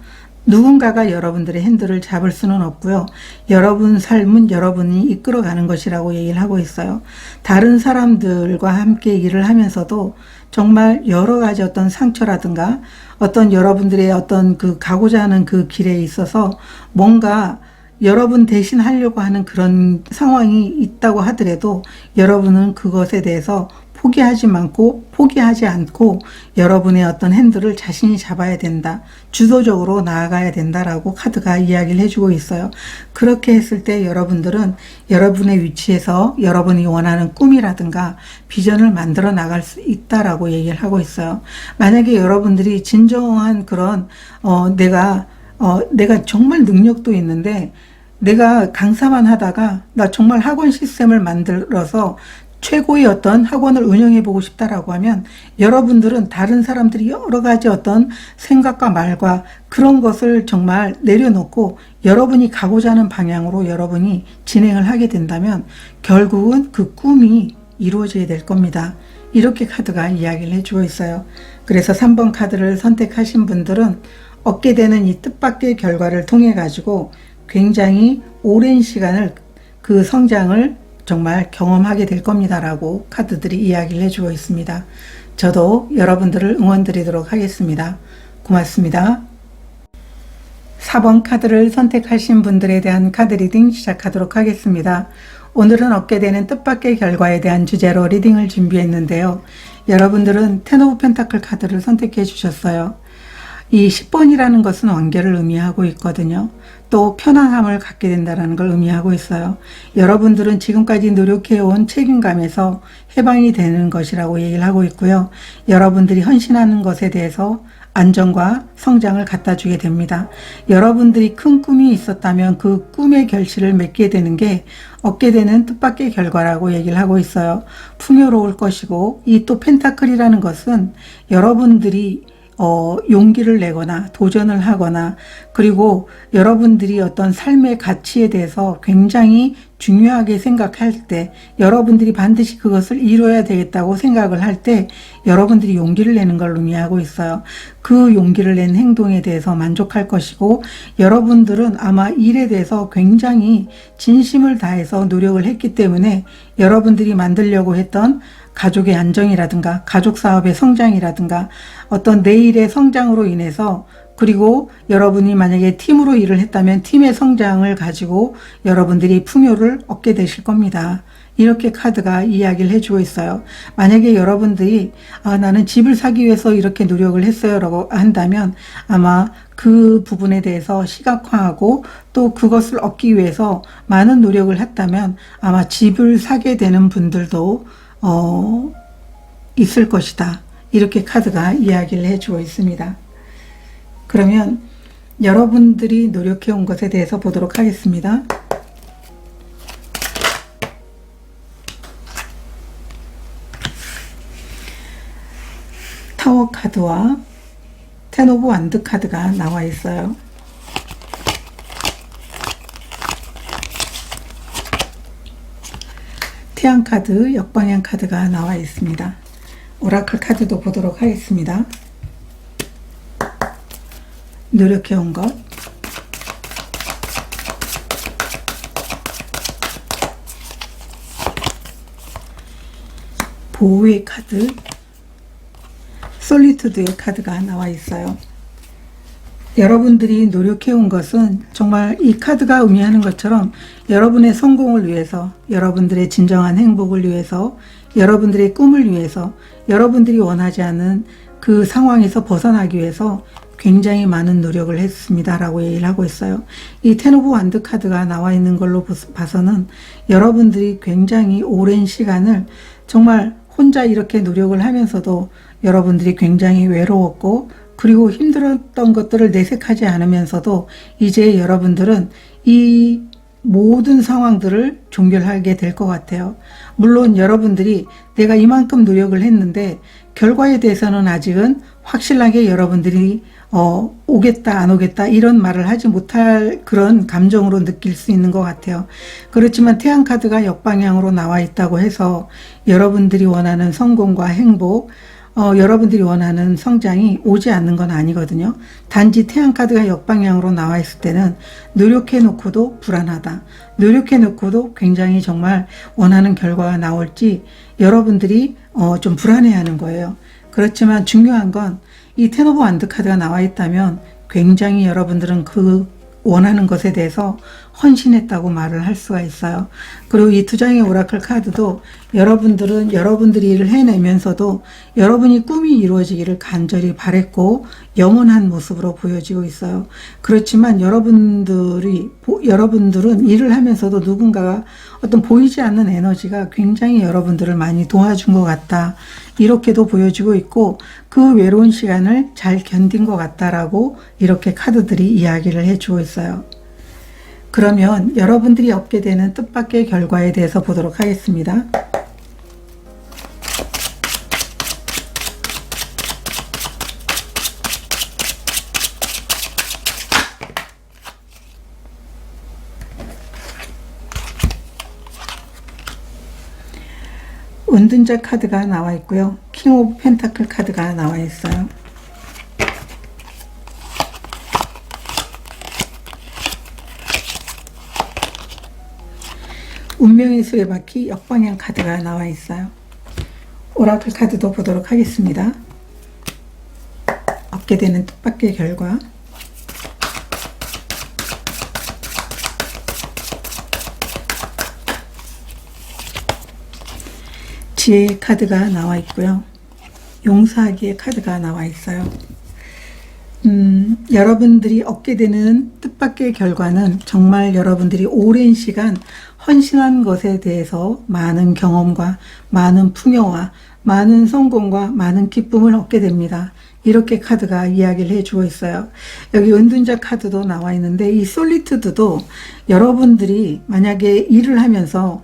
누군가가 여러분들의 핸들을 잡을 수는 없고요. 여러분 삶은 여러분이 이끌어가는 것이라고 얘기를 하고 있어요. 다른 사람들과 함께 일을 하면서도 정말 여러 가지 어떤 상처라든가 어떤 여러분들의 어떤 가고자 하는 그 길에 있어서 뭔가 여러분 대신 하려고 하는 그런 상황이 있다고 하더라도 여러분은 그것에 대해서 포기하지 않고 여러분의 어떤 핸들을 자신이 잡아야 된다, 주도적으로 나아가야 된다라고 카드가 이야기를 해주고 있어요. 그렇게 했을 때 여러분들은 여러분의 위치에서 여러분이 원하는 꿈이라든가 비전을 만들어 나갈 수 있다라고 얘기를 하고 있어요. 만약에 여러분들이 진정한 그런 내가 정말 능력도 있는데 내가 강사만 하다가 나 정말 학원 시스템을 만들어서 최고의 어떤 학원을 운영해 보고 싶다라고 하면 여러분들은 다른 사람들이 여러 가지 어떤 생각과 말과 그런 것을 정말 내려놓고 여러분이 가고자 하는 방향으로 여러분이 진행을 하게 된다면 결국은 그 꿈이 이루어지게 될 겁니다. 이렇게 카드가 이야기를 해주고 있어요. 그래서 3번 카드를 선택하신 분들은 얻게 되는 이 뜻밖의 결과를 통해 가지고 굉장히 오랜 시간을 그 성장을 정말 경험하게 될 겁니다라고 카드들이 이야기를 해주고 있습니다. 저도 여러분들을 응원드리도록 하겠습니다. 고맙습니다. 4번 카드를 선택하신 분들에 대한 카드 리딩 시작하도록 하겠습니다. 오늘은 얻게 되는 뜻밖의 결과에 대한 주제로 리딩을 준비했는데요. 여러분들은 텐 오브 펜타클 카드를 선택해 주셨어요. 이 10번이라는 것은 완결을 의미하고 있거든요. 또 편안함을 갖게 된다는 걸 의미하고 있어요. 여러분들은 지금까지 노력해온 책임감에서 해방이 되는 것이라고 얘기를 하고 있고요. 여러분들이 헌신하는 것에 대해서 안정과 성장을 갖다 주게 됩니다. 여러분들이 큰 꿈이 있었다면 그 꿈의 결실을 맺게 되는 게 얻게 되는 뜻밖의 결과라고 얘기를 하고 있어요. 풍요로울 것이고, 이 또 펜타클이라는 것은 여러분들이 용기를 내거나 도전을 하거나, 그리고 여러분들이 어떤 삶의 가치에 대해서 굉장히 중요하게 생각할 때, 여러분들이 반드시 그것을 이뤄야 되겠다고 생각을 할 때 여러분들이 용기를 내는 걸 의미하고 있어요. 그 용기를 낸 행동에 대해서 만족할 것이고, 여러분들은 아마 일에 대해서 굉장히 진심을 다해서 노력을 했기 때문에 여러분들이 만들려고 했던 가족의 안정이라든가 가족 사업의 성장이라든가 어떤 내일의 성장으로 인해서, 그리고 여러분이 만약에 팀으로 일을 했다면 팀의 성장을 가지고 여러분들이 풍요를 얻게 되실 겁니다. 이렇게 카드가 이야기를 해주고 있어요. 만약에 여러분들이 나는 집을 사기 위해서 이렇게 노력을 했어요 라고 한다면 아마 그 부분에 대해서 시각화하고 또 그것을 얻기 위해서 많은 노력을 했다면 아마 집을 사게 되는 분들도 있을 것이다. 이렇게 카드가 이야기를 해주고 있습니다. 그러면 여러분들이 노력해 온 것에 대해서 보도록 하겠습니다. 타워 카드와 텐 오브 완드 카드가 나와 있어요. 태양 카드, 역방향 카드가 나와 있습니다. 오라클 카드도 보도록 하겠습니다. 노력해온 것, 보호의 카드, 솔리투드의 카드가 나와 있어요. 여러분들이 노력해온 것은 정말 이 카드가 의미하는 것처럼 여러분의 성공을 위해서, 여러분들의 진정한 행복을 위해서, 여러분들의 꿈을 위해서, 여러분들이 원하지 않은 그 상황에서 벗어나기 위해서 굉장히 많은 노력을 했습니다 라고 얘기를 하고 있어요. 이 텐 오브 완드 카드가 나와 있는 걸로 봐서는 여러분들이 굉장히 오랜 시간을 정말 혼자 이렇게 노력을 하면서도 여러분들이 굉장히 외로웠고, 그리고 힘들었던 것들을 내색하지 않으면서도 이제 여러분들은 이 모든 상황들을 종결하게 될 것 같아요. 물론 여러분들이 내가 이만큼 노력을 했는데 결과에 대해서는 아직은 확실하게 여러분들이 오겠다 안 오겠다 이런 말을 하지 못할 그런 감정으로 느낄 수 있는 것 같아요. 그렇지만 태양 카드가 역방향으로 나와 있다고 해서 여러분들이 원하는 성공과 행복, 여러분들이 원하는 성장이 오지 않는 건 아니거든요. 단지 태양 카드가 역방향으로 나와 있을 때는 노력해 놓고도 불안하다. 노력해 놓고도 굉장히 정말 원하는 결과가 나올지 여러분들이 좀 불안해하는 거예요. 그렇지만 중요한 건 이 텐 오브 완드 카드가 나와 있다면 굉장히 여러분들은 그 원하는 것에 대해서 헌신했다고 말을 할 수가 있어요. 그리고 이 두 장의 오라클 카드도 여러분들은 여러분들이 일을 해내면서도 여러분이 꿈이 이루어지기를 간절히 바랬고 영원한 모습으로 보여지고 있어요. 그렇지만 여러분들은 일을 하면서도 누군가가 어떤 보이지 않는 에너지가 굉장히 여러분들을 많이 도와준 것 같다. 이렇게도 보여지고 있고 그 외로운 시간을 잘 견딘 것 같다라고 이렇게 카드들이 이야기를 해주고 있어요. 그러면 여러분들이 얻게 되는 뜻밖의 결과에 대해서 보도록 하겠습니다. 은둔자 카드가 나와 있고요. 킹 오브 펜타클 카드가 나와 있어요. 운명의 수레바퀴 역방향 카드가 나와 있어요. 오라클 카드도 보도록 하겠습니다. 얻게 되는 뜻밖의 결과, 지혜의 카드가 나와 있고요. 용서하기의 카드가 나와 있어요. 여러분들이 얻게 되는 뜻밖의 결과는 정말 여러분들이 오랜 시간 헌신한 것에 대해서 많은 경험과 많은 풍요와 많은 성공과 많은 기쁨을 얻게 됩니다. 이렇게 카드가 이야기를 해주고 있어요. 여기 은둔자 카드도 나와 있는데 이 솔리투드도 여러분들이 만약에 일을 하면서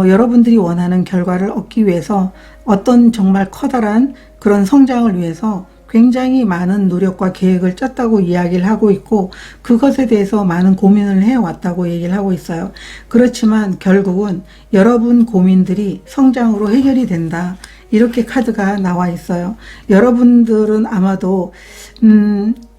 여러분들이 원하는 결과를 얻기 위해서 어떤 정말 커다란 그런 성장을 위해서 굉장히 많은 노력과 계획을 짰다고 이야기를 하고 있고 그것에 대해서 많은 고민을 해왔다고 얘기를 하고 있어요. 그렇지만 결국은 여러분 고민들이 성장으로 해결이 된다. 이렇게 카드가 나와 있어요. 여러분들은 아마도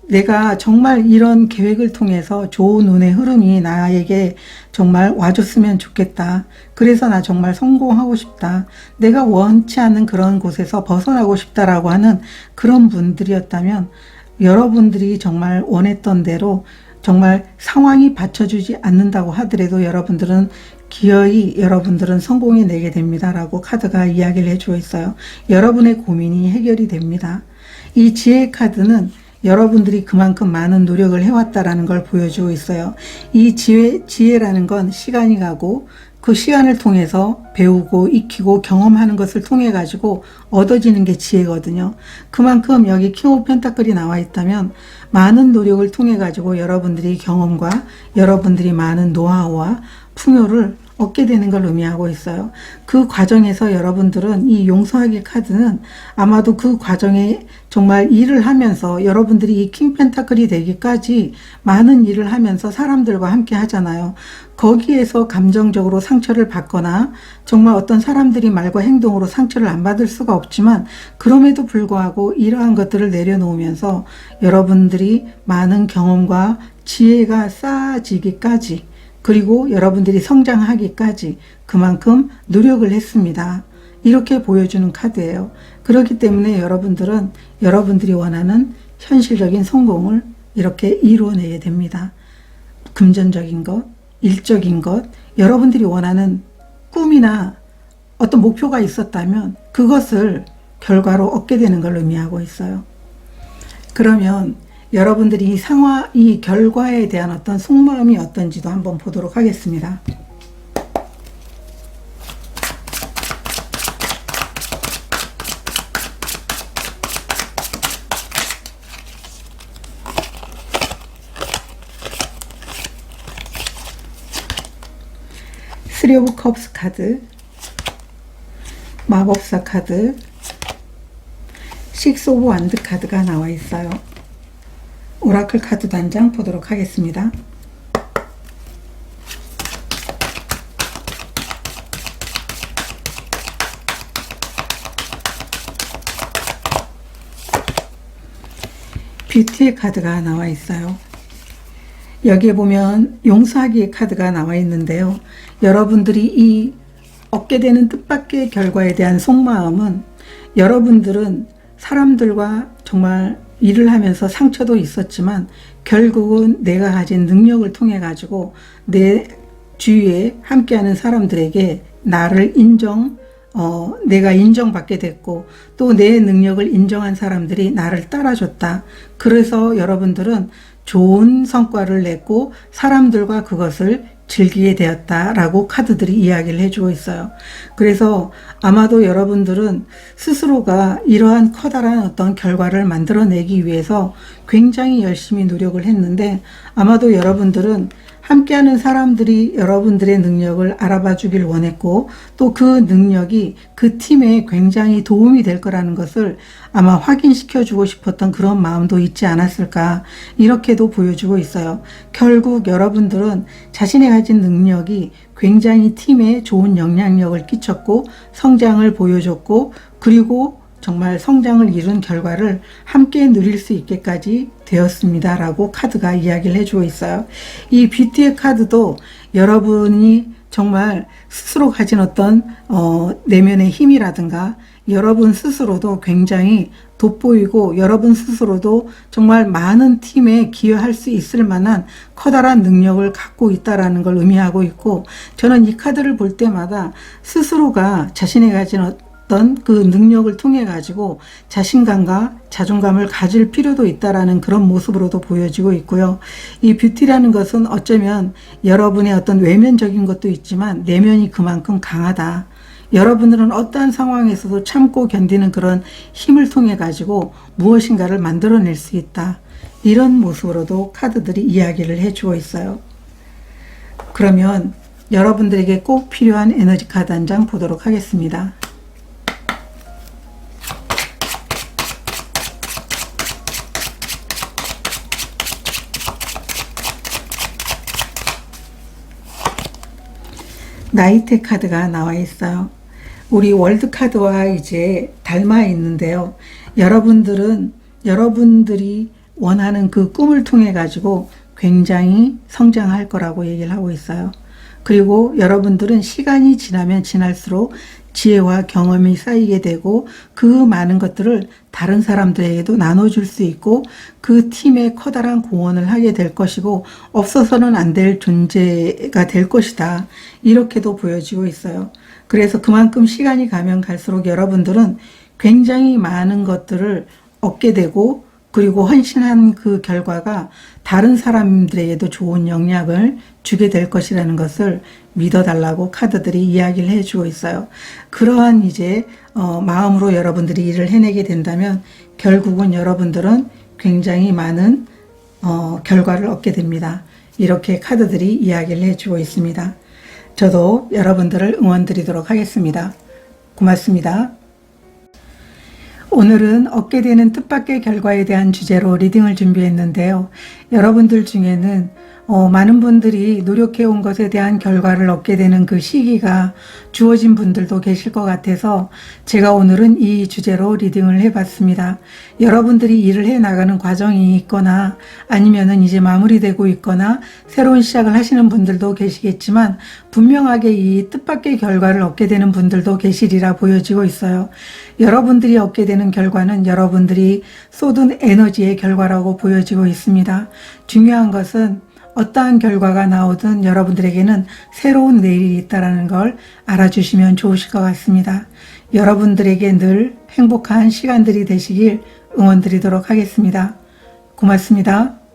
내가 정말 이런 계획을 통해서 좋은 운의 흐름이 나에게 정말 와줬으면 좋겠다. 그래서 나 정말 성공하고 싶다. 내가 원치 않는 그런 곳에서 벗어나고 싶다라고 하는 그런 분들이었다면 여러분들이 정말 원했던 대로 정말 상황이 받쳐주지 않는다고 하더라도 여러분들은 기어이 여러분들은 성공해 내게 됩니다. 라고 카드가 이야기를 해주고 있어요. 여러분의 고민이 해결이 됩니다. 이 지혜 카드는 여러분들이 그만큼 많은 노력을 해왔다라는 걸 보여주고 있어요. 이 지혜라는 건 시간이 가고 그 시간을 통해서 배우고 익히고 경험하는 것을 통해 가지고 얻어지는 게 지혜거든요. 그만큼 여기 킹 오브 펜타클이 나와 있다면 많은 노력을 통해 가지고 여러분들이 경험과 여러분들이 많은 노하우와 풍요를 얻게 되는 걸 의미하고 있어요. 그 과정에서 여러분들은 이 용서하기 카드는 아마도 그 과정에 정말 일을 하면서 여러분들이 이 킹 펜타클이 되기까지 많은 일을 하면서 사람들과 함께 하잖아요. 거기에서 감정적으로 상처를 받거나 정말 어떤 사람들이 말과 행동으로 상처를 안 받을 수가 없지만 그럼에도 불구하고 이러한 것들을 내려놓으면서 여러분들이 많은 경험과 지혜가 쌓아지기까지 그리고 여러분들이 성장하기까지 그만큼 노력을 했습니다. 이렇게 보여주는 카드예요. 그렇기 때문에 여러분들은 여러분들이 원하는 현실적인 성공을 이렇게 이루어내게 됩니다. 금전적인 것, 일적인 것, 여러분들이 원하는 꿈이나 어떤 목표가 있었다면 그것을 결과로 얻게 되는 걸 의미하고 있어요. 그러면 여러분들이 이 결과에 대한 어떤 속마음이 어떤지도 한번 보도록 하겠습니다. 쓰리 오브 컵스 카드, 마법사 카드, 식스 오브 완드 카드가 나와 있어요. 오라클 카드 단장 보도록 하겠습니다. 뷰티의 카드가 나와 있어요. 여기에 보면 용서하기의 카드가 나와 있는데요. 여러분들이 이 얻게 되는 뜻밖의 결과에 대한 속마음은 여러분들은 사람들과 정말 일을 하면서 상처도 있었지만 결국은 내가 가진 능력을 통해 가지고 내 주위에 함께하는 사람들에게 나를 내가 인정받게 됐고 또 내 능력을 인정한 사람들이 나를 따라줬다. 그래서 여러분들은 좋은 성과를 냈고 사람들과 그것을 즐기게 되었다라고 카드들이 이야기를 해주고 있어요. 그래서 아마도 여러분들은 스스로가 이러한 커다란 어떤 결과를 만들어내기 위해서 굉장히 열심히 노력을 했는데 아마도 여러분들은 함께하는 사람들이 여러분들의 능력을 알아봐 주길 원했고 또 그 능력이 그 팀에 굉장히 도움이 될 거라는 것을 아마 확인시켜 주고 싶었던 그런 마음도 있지 않았을까 이렇게도 보여주고 있어요. 결국 여러분들은 자신의 가진 능력이 굉장히 팀에 좋은 영향력을 끼쳤고 성장을 보여줬고 그리고 정말 성장을 이룬 결과를 함께 누릴 수 있게까지 되었습니다. 라고 카드가 이야기를 해주고 있어요. 이 뷰티의 카드도 여러분이 정말 스스로 가진 어떤 내면의 힘이라든가 여러분 스스로도 굉장히 돋보이고 여러분 스스로도 정말 많은 팀에 기여할 수 있을 만한 커다란 능력을 갖고 있다라는 걸 의미하고 있고 저는 이 카드를 볼 때마다 스스로가 자신이 가진 어떤 그 능력을 통해 가지고 자신감과 자존감을 가질 필요도 있다라는 그런 모습으로도 보여지고 있고요. 이 뷰티라는 것은 어쩌면 여러분의 어떤 외면적인 것도 있지만 내면이 그만큼 강하다. 여러분들은 어떠한 상황에서도 참고 견디는 그런 힘을 통해 가지고 무엇인가를 만들어낼 수 있다. 이런 모습으로도 카드들이 이야기를 해주고 있어요. 그러면 여러분들에게 꼭 필요한 에너지 카드 한 장 보도록 하겠습니다. 나이트 카드가 나와 있어요. 우리 월드 카드와 이제 닮아 있는데요. 여러분들이 원하는 그 꿈을 통해 가지고 굉장히 성장할 거라고 얘기를 하고 있어요. 그리고 여러분들은 시간이 지나면 지날수록 지혜와 경험이 쌓이게 되고 그 많은 것들을 다른 사람들에게도 나눠줄 수 있고 그 팀에 커다란 공헌을 하게 될 것이고 없어서는 안 될 존재가 될 것이다. 이렇게도 보여지고 있어요. 그래서 그만큼 시간이 가면 갈수록 여러분들은 굉장히 많은 것들을 얻게 되고 그리고 헌신한 그 결과가 다른 사람들에게도 좋은 영향을 주게 될 것이라는 것을 믿어달라고 카드들이 이야기를 해주고 있어요. 그러한 이제 마음으로 여러분들이 일을 해내게 된다면 결국은 여러분들은 굉장히 많은 결과를 얻게 됩니다. 이렇게 카드들이 이야기를 해주고 있습니다. 저도 여러분들을 응원드리도록 하겠습니다. 고맙습니다. 오늘은 얻게 되는 뜻밖의 결과에 대한 주제로 리딩을 준비했는데요. 여러분들 중에는 많은 분들이 노력해온 것에 대한 결과를 얻게 되는 그 시기가 주어진 분들도 계실 것 같아서 제가 오늘은 이 주제로 리딩을 해봤습니다. 여러분들이 일을 해나가는 과정이 있거나 아니면은 이제 마무리되고 있거나 새로운 시작을 하시는 분들도 계시겠지만 분명하게 이 뜻밖의 결과를 얻게 되는 분들도 계시리라 보여지고 있어요. 여러분들이 얻게 되는 결과는 여러분들이 쏟은 에너지의 결과라고 보여지고 있습니다. 중요한 것은 어떠한 결과가 나오든 여러분들에게는 새로운 내일이 있다는 걸 알아주시면 좋으실 것 같습니다. 여러분들에게 늘 행복한 시간들이 되시길 응원드리도록 하겠습니다. 고맙습니다.